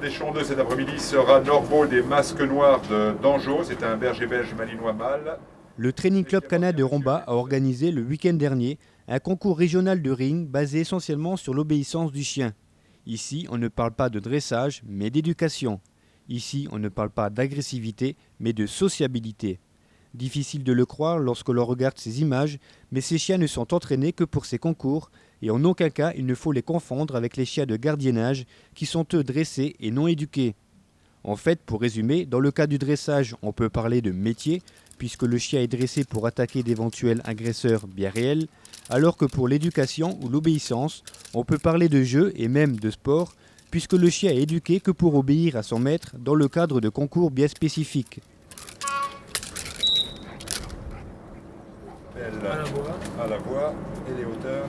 L'échelon 2 cet après-midi sera Norbeau des Masques Noirs d'Anjou. C'est un berger belge malinois mâle. Le Training Club Cana de Romba a organisé le week-end dernier un concours régional de ring basé essentiellement sur l'obéissance du chien. Ici, on ne parle pas de dressage, mais d'éducation. Ici, on ne parle pas d'agressivité, mais de sociabilité. Difficile de le croire lorsque l'on regarde ces images, mais ces chiens ne sont entraînés que pour ces concours et en aucun cas il ne faut les confondre avec les chiens de gardiennage qui sont eux dressés et non éduqués. En fait, pour résumer, dans le cas du dressage, on peut parler de métier, puisque le chien est dressé pour attaquer d'éventuels agresseurs bien réels, alors que pour l'éducation ou l'obéissance, on peut parler de jeu et même de sport, puisque le chien est éduqué que pour obéir à son maître dans le cadre de concours bien spécifiques. À la voix et les hauteurs.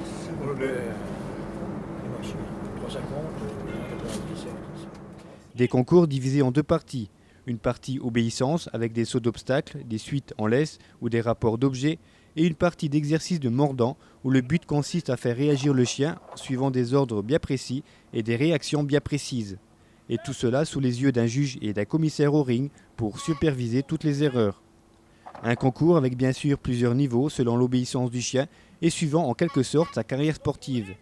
Les machines, 350, 1,97. Des concours divisés en deux parties. Une partie obéissance avec des sauts d'obstacles, des suites en laisse ou des rapports d'objets, et une partie d'exercice de mordant où le but consiste à faire réagir le chien suivant des ordres bien précis et des réactions bien précises. Et tout cela sous les yeux d'un juge et d'un commissaire au ring pour superviser toutes les erreurs. Un concours avec bien sûr plusieurs niveaux selon l'obéissance du chien et suivant en quelque sorte sa carrière sportive.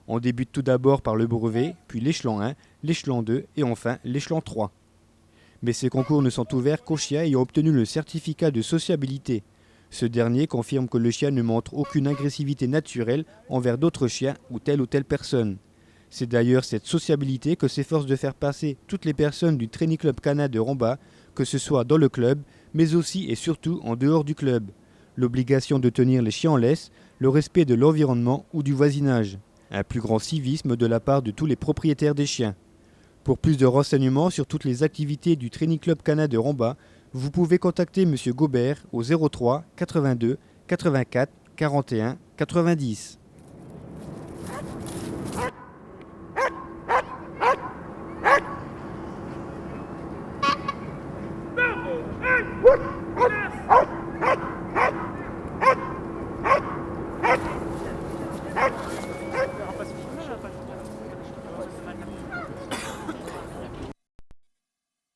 On débute tout d'abord par le brevet, puis l'échelon 1, l'échelon 2 et enfin l'échelon 3. Mais ces concours ne sont ouverts qu'aux chiens ayant obtenu le certificat de sociabilité. Ce dernier confirme que le chien ne montre aucune agressivité naturelle envers d'autres chiens ou telle personne. C'est d'ailleurs cette sociabilité que s'efforce de faire passer toutes les personnes du Training Club Cana de Romba, que ce soit dans le club, mais aussi et surtout en dehors du club. L'obligation de tenir les chiens en laisse, le respect de l'environnement ou du voisinage. Un plus grand civisme de la part de tous les propriétaires des chiens. Pour plus de renseignements sur toutes les activités du Training Club Cana de Romba, vous pouvez contacter M. Gobert au 03 82 84 41 90.